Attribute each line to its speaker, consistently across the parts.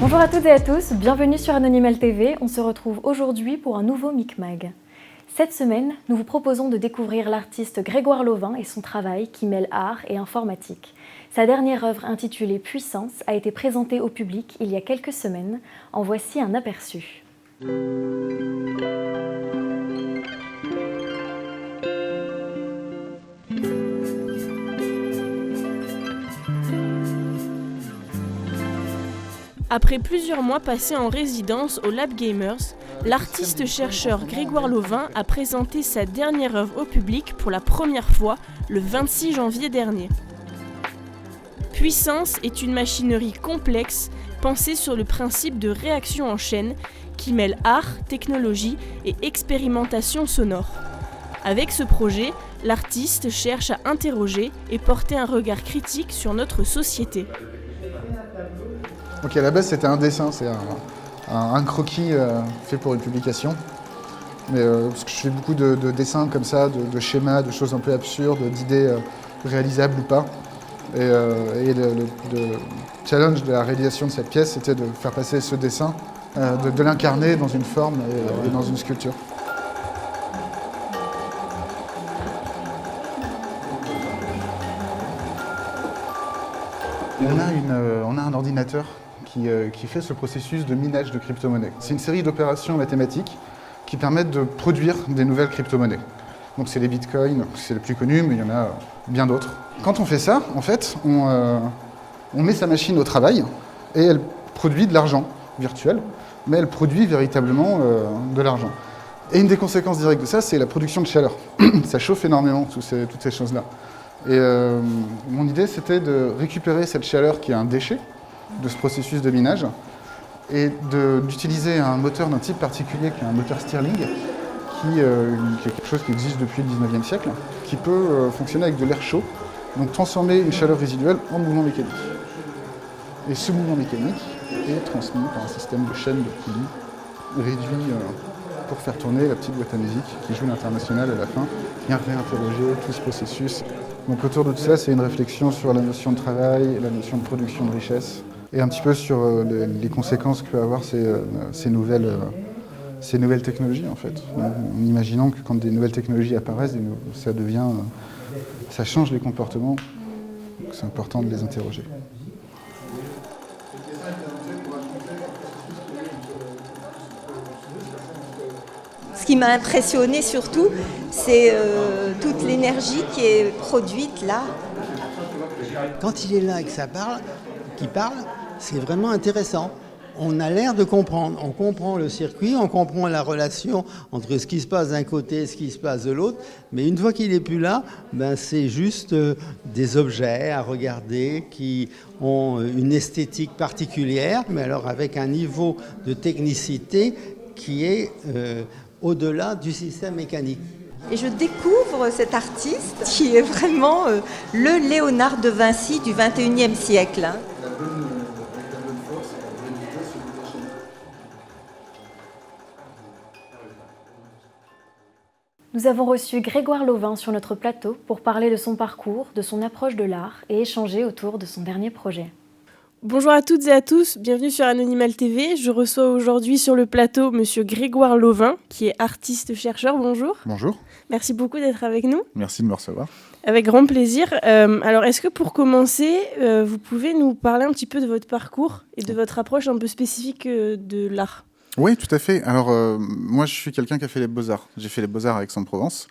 Speaker 1: Bonjour à toutes et à tous, bienvenue sur Anonymal TV. On se retrouve aujourd'hui pour un nouveau Micmag. Cette semaine, nous vous proposons de découvrir l'artiste Grégoire Lovin et son travail qui mêle art et informatique. Sa dernière œuvre intitulée Puissance a été présentée au public il y a quelques semaines. En voici un aperçu.
Speaker 2: Après plusieurs mois passés en résidence au Lab Gamers, l'artiste-chercheur Grégoire Lovin a présenté sa dernière œuvre au public pour la première fois le 26 janvier dernier. Puissance est une machinerie complexe pensée sur le principe de réaction en chaîne qui mêle art, technologie et expérimentation sonore. Avec ce projet, l'artiste cherche à interroger et porter un regard critique sur notre société.
Speaker 3: Donc à la base c'était un dessin, c'est un croquis fait pour une publication. Mais parce que je fais beaucoup de dessins comme ça, de schémas, de choses un peu absurdes, d'idées réalisables ou pas. Et le challenge de la réalisation de cette pièce, c'était de faire passer ce dessin, de l'incarner dans une forme et dans une sculpture. On a un ordinateur qui fait ce processus de minage de crypto-monnaies. C'est une série d'opérations mathématiques qui permettent de produire des nouvelles crypto-monnaies. Donc c'est les bitcoins, c'est le plus connu, mais il y en a bien d'autres. Quand on fait ça, en fait, on met sa machine au travail et elle produit de l'argent virtuel, mais elle produit véritablement de l'argent. Et une des conséquences directes de ça, c'est la production de chaleur. Ça chauffe énormément, toutes ces choses-là. Et mon idée, c'était de récupérer cette chaleur qui est un déchet de ce processus de minage et d'utiliser un moteur d'un type particulier qui est un moteur Stirling qui est quelque chose qui existe depuis le 19e siècle, qui peut fonctionner avec de l'air chaud, donc transformer une chaleur résiduelle en mouvement mécanique. Et ce mouvement mécanique est transmis par un système de chaîne de poulies réduit pour faire tourner la petite boîte à musique qui joue l'international à la fin et réinterroger tout ce processus. Donc autour de tout ça, c'est une réflexion sur la notion de travail, la notion de production de richesse et un petit peu sur les conséquences que peuvent avoir ces nouvelles technologies en fait. En imaginant que quand des nouvelles technologies apparaissent, ça change les comportements, donc c'est important de les interroger.
Speaker 4: Ce qui m'a impressionné surtout, c'est toute l'énergie qui est produite là.
Speaker 5: Quand il est là et qu'il parle, c'est vraiment intéressant. On a l'air de comprendre. On comprend le circuit, on comprend la relation entre ce qui se passe d'un côté et ce qui se passe de l'autre. Mais une fois qu'il n'est plus là, c'est juste des objets à regarder qui ont une esthétique particulière, mais alors avec un niveau de technicité qui est au-delà du système mécanique.
Speaker 4: Et je découvre cet artiste qui est vraiment le Léonard de Vinci du XXIe siècle.
Speaker 1: Nous avons reçu Grégoire Lovin sur notre plateau pour parler de son parcours, de son approche de l'art et échanger autour de son dernier projet.
Speaker 2: Bonjour à toutes et à tous, bienvenue sur Anonymal TV. Je reçois aujourd'hui sur le plateau Monsieur Grégoire Lovin, qui est artiste-chercheur. Bonjour.
Speaker 3: Bonjour.
Speaker 2: Merci beaucoup d'être avec nous.
Speaker 3: Merci de me recevoir.
Speaker 2: Avec grand plaisir. Alors, est-ce que pour commencer, vous pouvez nous parler un petit peu de votre parcours et de votre approche un peu spécifique de l'art ?
Speaker 3: Oui, tout à fait. Alors, moi, je suis quelqu'un qui a fait les Beaux-Arts. J'ai fait les Beaux-Arts à Aix-en-Provence.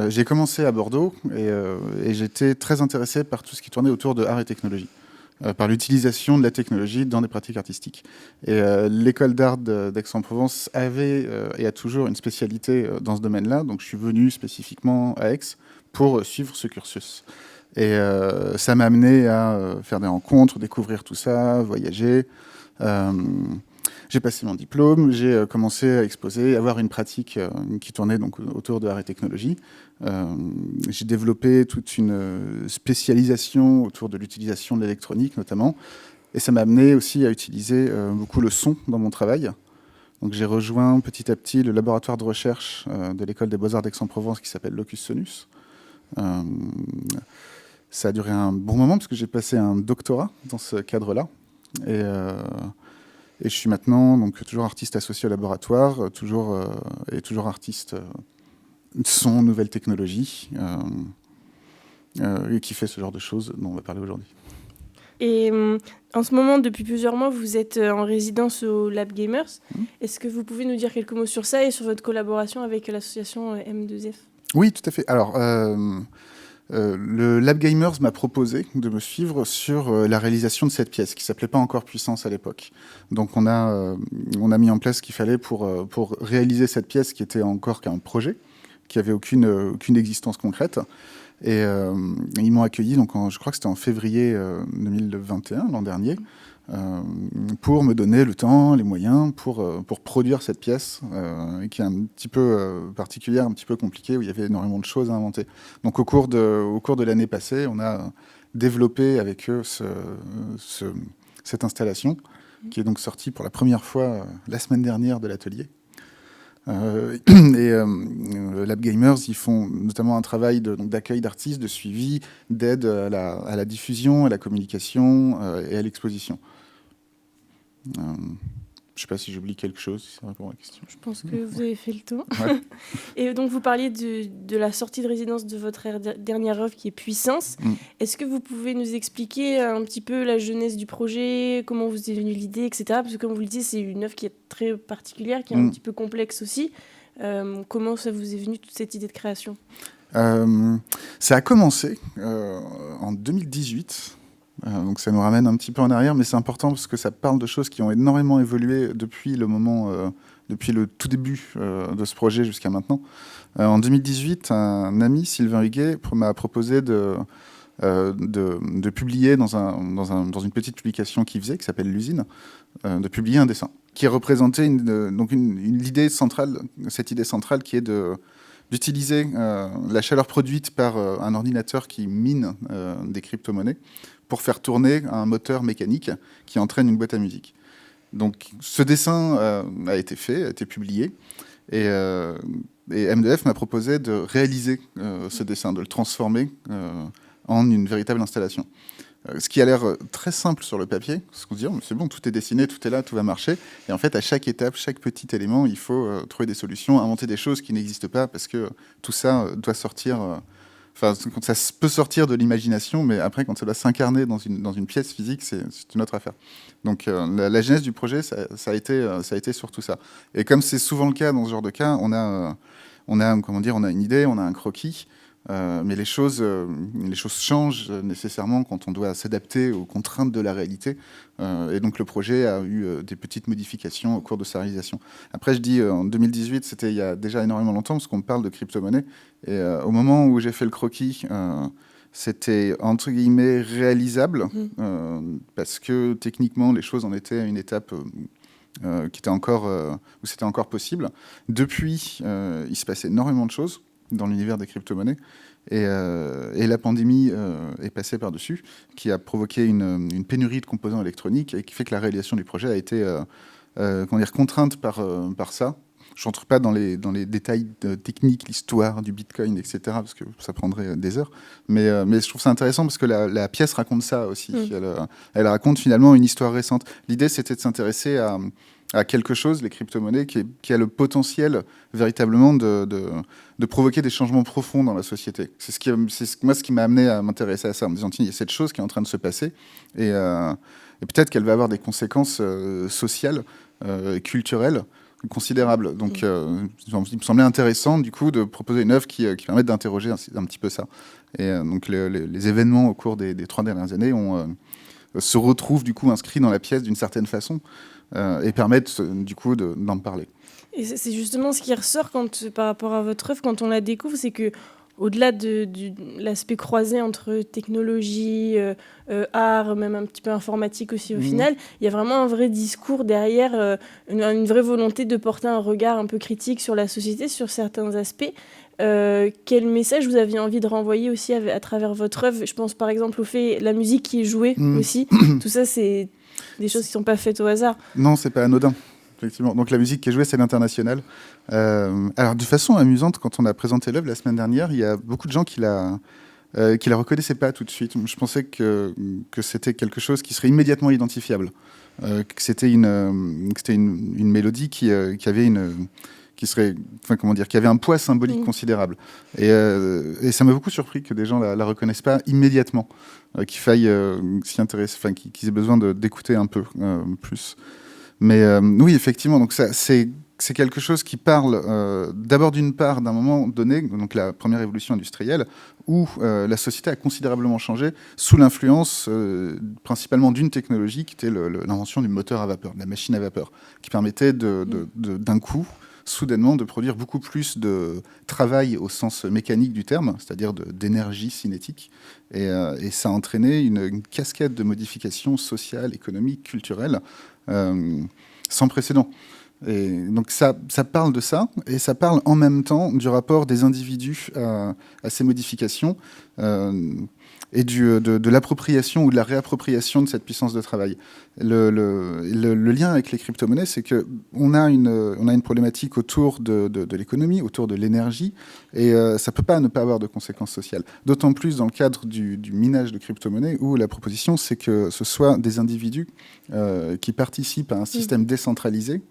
Speaker 3: J'ai commencé à Bordeaux et j'étais très intéressé par tout ce qui tournait autour de art et technologie. Par l'utilisation de la technologie dans des pratiques artistiques. Et l'école d'art d'Aix-en-Provence avait et a toujours une spécialité dans ce domaine-là, donc je suis venu spécifiquement à Aix pour suivre ce cursus. Et ça m'a amené à faire des rencontres, découvrir tout ça, voyager. J'ai passé mon diplôme, j'ai commencé à exposer, avoir une pratique qui tournait donc autour de art et technologie. J'ai développé toute une spécialisation autour de l'utilisation de l'électronique notamment. Et ça m'a amené aussi à utiliser beaucoup le son dans mon travail. Donc j'ai rejoint petit à petit le laboratoire de recherche de l'école des Beaux-Arts d'Aix-en-Provence qui s'appelle Locus Sonus. Ça a duré un bon moment parce que j'ai passé un doctorat dans ce cadre-là. Et Et je suis maintenant donc, toujours artiste associé au laboratoire, toujours artiste son, nouvelles technologies, et qui fait ce genre de choses dont on va parler aujourd'hui.
Speaker 2: Et en ce moment, depuis plusieurs mois, vous êtes en résidence au Lab Gamers. Est-ce que vous pouvez nous dire quelques mots sur ça et sur votre collaboration avec l'association M2F ?
Speaker 3: Oui, tout à fait. Alors, le Lab Gamers m'a proposé de me suivre sur la réalisation de cette pièce qui s'appelait pas encore Puissance à l'époque. Donc on a mis en place ce qu'il fallait pour réaliser cette pièce qui était encore qu'un projet, qui avait aucune existence concrète. Et ils m'ont accueilli, donc je crois que c'était en février 2021, l'an dernier, pour me donner le temps, les moyens pour produire cette pièce, qui est un petit peu particulière, un petit peu compliquée, où il y avait énormément de choses à inventer. Donc au cours de l'année passée, on a développé avec eux cette installation, qui est donc sortie pour la première fois la semaine dernière de l'atelier. Lab Gamers, ils font notamment un travail d'accueil d'artistes, de suivi, d'aide à la diffusion, à la communication et à l'exposition. Je ne sais pas si j'oublie quelque chose, si ça répond à la question.
Speaker 2: Je pense que vous avez fait le tour.
Speaker 3: Ouais.
Speaker 2: Et donc, vous parliez de la sortie de résidence de votre dernière œuvre qui est Puissance. Est-ce que vous pouvez nous expliquer un petit peu la genèse du projet, comment vous est venue l'idée, etc. Parce que comme vous le dites, c'est une œuvre qui est très particulière, qui est un petit peu complexe aussi. Comment ça vous est venu, toute cette idée de création ?
Speaker 3: Ça a commencé en 2018. Donc ça nous ramène un petit peu en arrière, mais c'est important parce que ça parle de choses qui ont énormément évolué depuis le tout début de ce projet jusqu'à maintenant. En 2018, un ami, Sylvain Huguet, m'a proposé de publier dans une petite publication qu'il faisait, qui s'appelle L'Usine, de publier un dessin qui représentait l'idée centrale, cette idée centrale qui est d'utiliser la chaleur produite par un ordinateur qui mine des crypto-monnaies pour faire tourner un moteur mécanique qui entraîne une boîte à musique. Donc ce dessin a été fait, a été publié, et M2F m'a proposé de réaliser ce dessin, de le transformer en une véritable installation. Ce qui a l'air très simple sur le papier, parce qu'on se dit oh, c'est bon, tout est dessiné, tout est là, tout va marcher. Et en fait, à chaque étape, chaque petit élément, il faut trouver des solutions, inventer des choses qui n'existent pas, parce que tout ça doit sortir. Enfin, ça peut sortir de l'imagination, mais après, quand ça doit s'incarner dans une pièce physique, c'est une autre affaire. Donc, la genèse du projet, ça a été surtout ça. Et comme c'est souvent le cas dans ce genre de cas, on a une idée, on a un croquis. Mais les choses changent nécessairement quand on doit s'adapter aux contraintes de la réalité. Et donc le projet a eu des petites modifications au cours de sa réalisation. Après, je dis en 2018, c'était il y a déjà énormément longtemps, parce qu'on parle de crypto-monnaie. Et au moment où j'ai fait le croquis, c'était entre guillemets réalisable, parce que techniquement, les choses en étaient à une étape qui était encore, où c'était encore possible. Depuis, il se passait énormément de choses dans l'univers des crypto-monnaies. Et la pandémie est passée par-dessus, qui a provoqué une pénurie de composants électroniques et qui fait que la réalisation du projet a été contrainte par ça. Je n'entre pas dans les détails techniques, l'histoire du Bitcoin, etc., parce que ça prendrait des heures. Mais je trouve ça intéressant parce que la pièce raconte ça aussi. Elle raconte finalement une histoire récente. L'idée, c'était de s'intéresser à quelque chose, les crypto-monnaies, qui a le potentiel véritablement de provoquer des changements profonds dans la société. C'est ce qui m'a amené à m'intéresser à ça, en me disant, tiens, il y a cette chose qui est en train de se passer, et peut-être qu'elle va avoir des conséquences sociales, culturelles, considérables. Donc, il me semblait intéressant, du coup, de proposer une œuvre qui permette d'interroger un petit peu ça. Et donc, les événements au cours des 3 dernières années se retrouvent, du coup, inscrits dans la pièce d'une certaine façon, et permettent, du coup, d'en parler.
Speaker 2: Et c'est justement ce qui ressort par rapport à votre œuvre, quand on la découvre, c'est que au-delà de l'aspect croisé entre technologie, art, même un petit peu informatique aussi au final, il y a vraiment un vrai discours derrière, une vraie volonté de porter un regard un peu critique sur la société, sur certains aspects. Quel message vous aviez envie de renvoyer aussi à travers votre œuvre ? Je pense par exemple au fait, la musique qui est jouée aussi. Tout ça, c'est des choses qui ne sont pas faites au hasard.
Speaker 3: Non, c'est pas anodin. Effectivement. Donc la musique qui est jouée, c'est l'international. Alors de façon amusante, quand on a présenté l'œuvre la semaine dernière, il y a beaucoup de gens qui la reconnaissaient pas tout de suite. Je pensais que c'était quelque chose qui serait immédiatement identifiable. que c'était une mélodie qui avait qui avait un poids symbolique considérable. Et ça m'a beaucoup surpris que des gens la reconnaissent pas immédiatement, qu'il faille s'y intéresser, qu'ils aient besoin d'écouter un peu plus. Mais oui, effectivement, donc c'est quelque chose qui parle d'abord d'une part d'un moment donné, donc la première révolution industrielle, où la société a considérablement changé sous l'influence principalement d'une technologie qui était l'invention du moteur à vapeur, de la machine à vapeur, qui permettait d'un coup, soudainement, de produire beaucoup plus de travail au sens mécanique du terme, c'est-à-dire d'énergie cinétique. Et ça a entraîné une cascade de modifications sociales, économiques, culturelles, sans précédent. Et donc ça parle de ça, et ça parle en même temps du rapport des individus à ces modifications, et de l'appropriation ou de la réappropriation de cette puissance de travail. Le lien avec les crypto-monnaies, c'est qu'on a une problématique autour de l'économie, autour de l'énergie, et ça ne peut pas ne pas avoir de conséquences sociales. D'autant plus dans le cadre du minage de crypto-monnaies, où la proposition, c'est que ce soit des individus qui participent à un système décentralisé,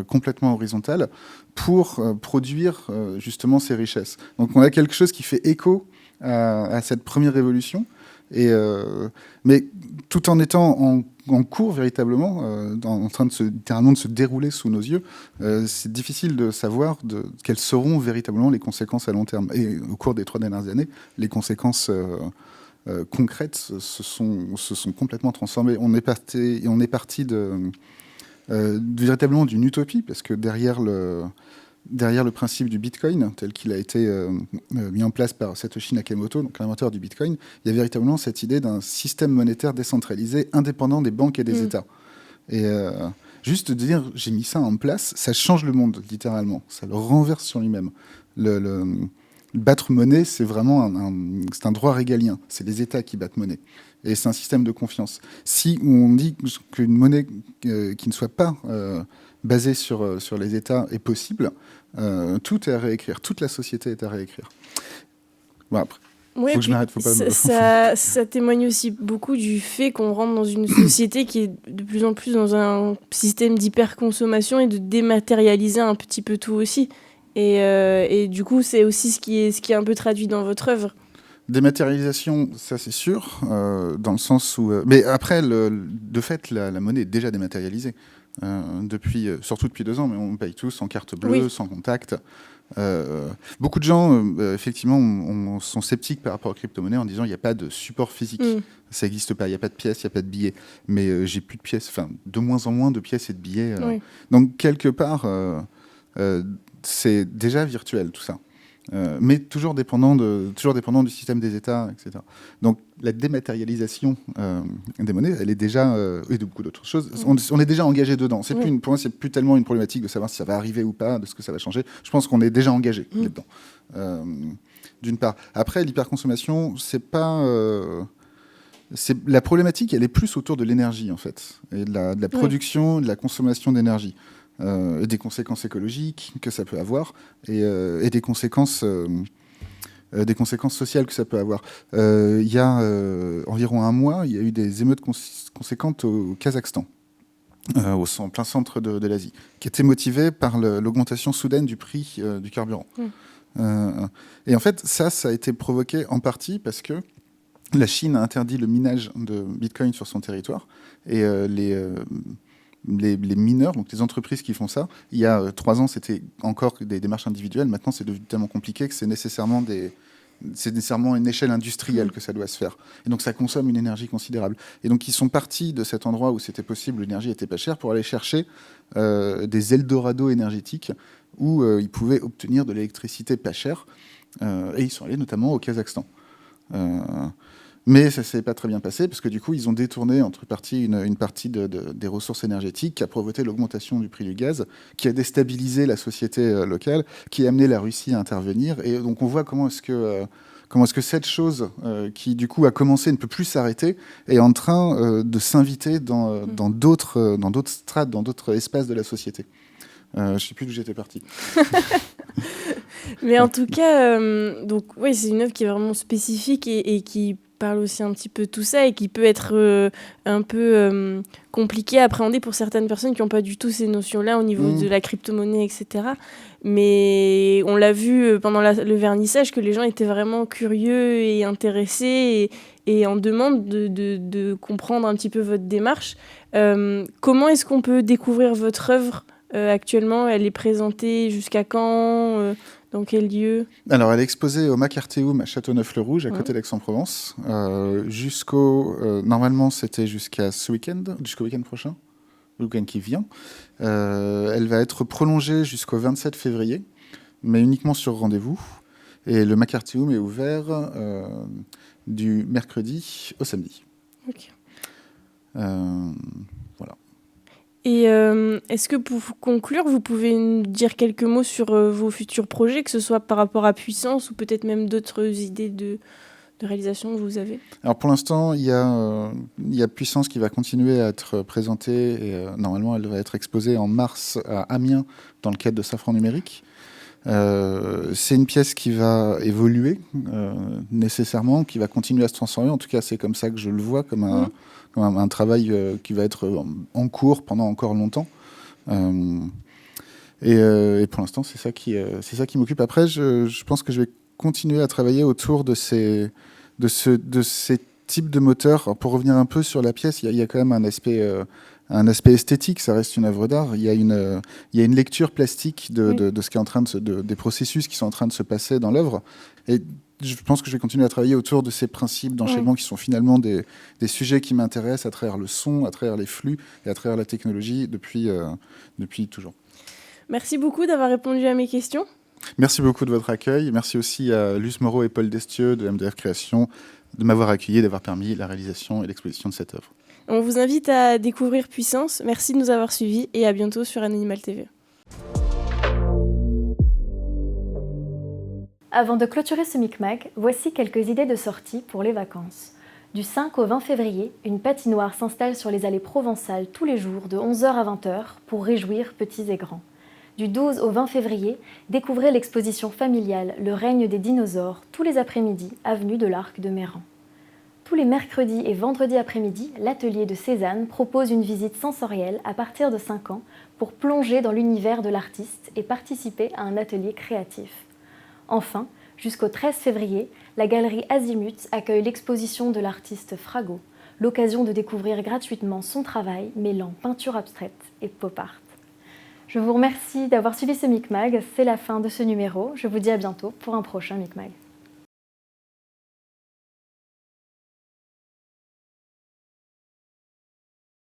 Speaker 3: complètement horizontal, pour produire justement ces richesses. Donc on a quelque chose qui fait écho à cette première révolution, mais tout en étant en cours véritablement, en train littéralement de se dérouler sous nos yeux, c'est difficile de savoir quelles seront véritablement les conséquences à long terme. Et au cours des 3 dernières années, les conséquences concrètes se sont complètement transformées. On est parti véritablement d'une utopie, parce que derrière le principe du Bitcoin, tel qu'il a été mis en place par Satoshi Nakamoto, donc l'inventeur du Bitcoin, il y a véritablement cette idée d'un système monétaire décentralisé, indépendant des banques et des États. Et juste de dire, j'ai mis ça en place, ça change le monde, littéralement. Ça le renverse sur lui-même. Battre monnaie, c'est vraiment un droit régalien. C'est les États qui battent monnaie. Et c'est un système de confiance. Si on dit qu'une monnaie qui ne soit pas basée sur les États est possible, tout est à réécrire. Toute la société est à réécrire. Bon, après,
Speaker 2: ouais,
Speaker 3: faut que je m'arrête. Faut pas
Speaker 2: ça témoigne aussi beaucoup du fait qu'on rentre dans une société qui est de plus en plus dans un système d'hyperconsommation et de dématérialiser un petit peu tout aussi. Et du coup, c'est aussi ce qui est un peu traduit dans votre œuvre.
Speaker 3: Dématérialisation, ça c'est sûr, dans le sens où... mais après, de fait, la monnaie est déjà dématérialisée, surtout depuis 2 ans, mais on paye tous en carte bleue, sans contact. Beaucoup de gens, effectivement, sont sceptiques par rapport aux crypto-monnaies en disant qu'il n'y a pas de support physique. Ça n'existe pas, il n'y a pas de pièces, il n'y a pas de billets. Mais j'ai plus de pièces, enfin, de moins en moins de pièces et de billets. Donc, quelque part, c'est déjà virtuel, tout ça. Mais toujours dépendant du système des États, etc. Donc la dématérialisation des monnaies, elle est déjà, et de beaucoup d'autres choses, on est déjà engagé dedans. Pour moi, c'est plus tellement une problématique de savoir si ça va arriver ou pas, de ce que ça va changer. Je pense qu'on est déjà engagé là-dedans. D'une part. Après, l'hyperconsommation, la problématique, elle est plus autour de l'énergie, en fait, et de la production, de la consommation d'énergie. Des conséquences écologiques que ça peut avoir et des conséquences sociales que ça peut avoir. Il y a environ 1 mois, il y a eu des émeutes conséquentes au Kazakhstan, en plein centre de l'Asie, qui étaient motivées par l'augmentation soudaine du prix du carburant. Et en fait, ça a été provoqué en partie parce que la Chine a interdit le minage de Bitcoin sur son territoire, et les mineurs, donc les entreprises qui font ça, il y a 3 ans, c'était encore des démarches individuelles. Maintenant, c'est devenu tellement compliqué que c'est nécessairement une échelle industrielle que ça doit se faire. Et donc, ça consomme une énergie considérable. Et donc, ils sont partis de cet endroit où c'était possible, l'énergie était pas chère, pour aller chercher des Eldorado énergétiques où ils pouvaient obtenir de l'électricité pas chère. Et ils sont allés notamment au Kazakhstan. Mais ça ne s'est pas très bien passé, parce que du coup, ils ont détourné une partie des ressources énergétiques, qui a provoqué l'augmentation du prix du gaz, qui a déstabilisé la société locale, qui a amené la Russie à intervenir. Et donc, on voit comment est-ce que cette chose, qui du coup a commencé, ne peut plus s'arrêter, est en train de s'inviter dans d'autres strates, dans d'autres espaces de la société. Je ne sais plus d'où j'étais parti.
Speaker 2: Mais en tout cas, donc, c'est une œuvre qui est vraiment spécifique et qui parle aussi un petit peu de tout ça et qui peut être un peu compliqué à appréhender pour certaines personnes qui n'ont pas du tout ces notions-là au niveau de la crypto-monnaie, etc. Mais on l'a vu pendant le vernissage que les gens étaient vraiment curieux et intéressés et en demande de comprendre un petit peu votre démarche. Comment est-ce qu'on peut découvrir votre œuvre actuellement? Elle est présentée jusqu'à quand? Dans quel lieu?
Speaker 3: Alors, elle est exposée au Macartéum à Châteauneuf-le-Rouge, à côté d'Aix-en-Provence. Normalement, c'était jusqu'au week-end prochain, le week-end qui vient. Elle va être prolongée jusqu'au 27 février, mais uniquement sur rendez-vous. Et le Macartéum est ouvert du mercredi au samedi.
Speaker 2: Ok.
Speaker 3: Voilà.
Speaker 2: Et est-ce que pour conclure, vous pouvez nous dire quelques mots sur vos futurs projets, que ce soit par rapport à Puissance ou peut-être même d'autres idées de réalisation que vous avez?
Speaker 3: Alors pour l'instant, il y a Puissance qui va continuer à être présentée et normalement elle va être exposée en mars à Amiens dans le cadre de Safran Numérique. C'est une pièce qui va évoluer nécessairement, qui va continuer à se transformer. En tout cas, c'est comme ça que je le vois, comme un travail qui va être en cours pendant encore longtemps. Et pour l'instant, c'est ça qui m'occupe. Après, je pense que je vais continuer à travailler autour de ces types de moteurs. Alors, pour revenir un peu sur la pièce, il y a quand même un aspect esthétique, ça reste une œuvre d'art. Il y a une lecture plastique de ce qui est en train des processus qui sont en train de se passer dans l'œuvre. Et je pense que je vais continuer à travailler autour de ces principes d'enchaînement qui sont finalement des sujets qui m'intéressent à travers le son, à travers les flux et à travers la technologie depuis toujours.
Speaker 2: Merci beaucoup d'avoir répondu à mes questions.
Speaker 3: Merci beaucoup de votre accueil. Merci aussi à Luce Moreau et Paul Destieux de MDF Création de m'avoir accueilli et d'avoir permis la réalisation et l'exposition de cette œuvre.
Speaker 2: On vous invite à découvrir Puissance. Merci de nous avoir suivis et à bientôt sur Anonymal TV.
Speaker 1: Avant de clôturer ce Micmac, voici quelques idées de sortie pour les vacances. Du 5 au 20 février, une patinoire s'installe sur les allées provençales tous les jours de 11h à 20h pour réjouir petits et grands. Du 12 au 20 février, découvrez l'exposition familiale Le règne des dinosaures tous les après-midi, avenue de l'Arc de Méran. Tous les mercredis et vendredis après-midi, l'atelier de Cézanne propose une visite sensorielle à partir de 5 ans pour plonger dans l'univers de l'artiste et participer à un atelier créatif. Enfin, jusqu'au 13 février, la galerie Azimut accueille l'exposition de l'artiste Frago, l'occasion de découvrir gratuitement son travail mêlant peinture abstraite et pop art. Je vous remercie d'avoir suivi ce Micmag, c'est la fin de ce numéro. Je vous dis à bientôt pour un prochain Micmag.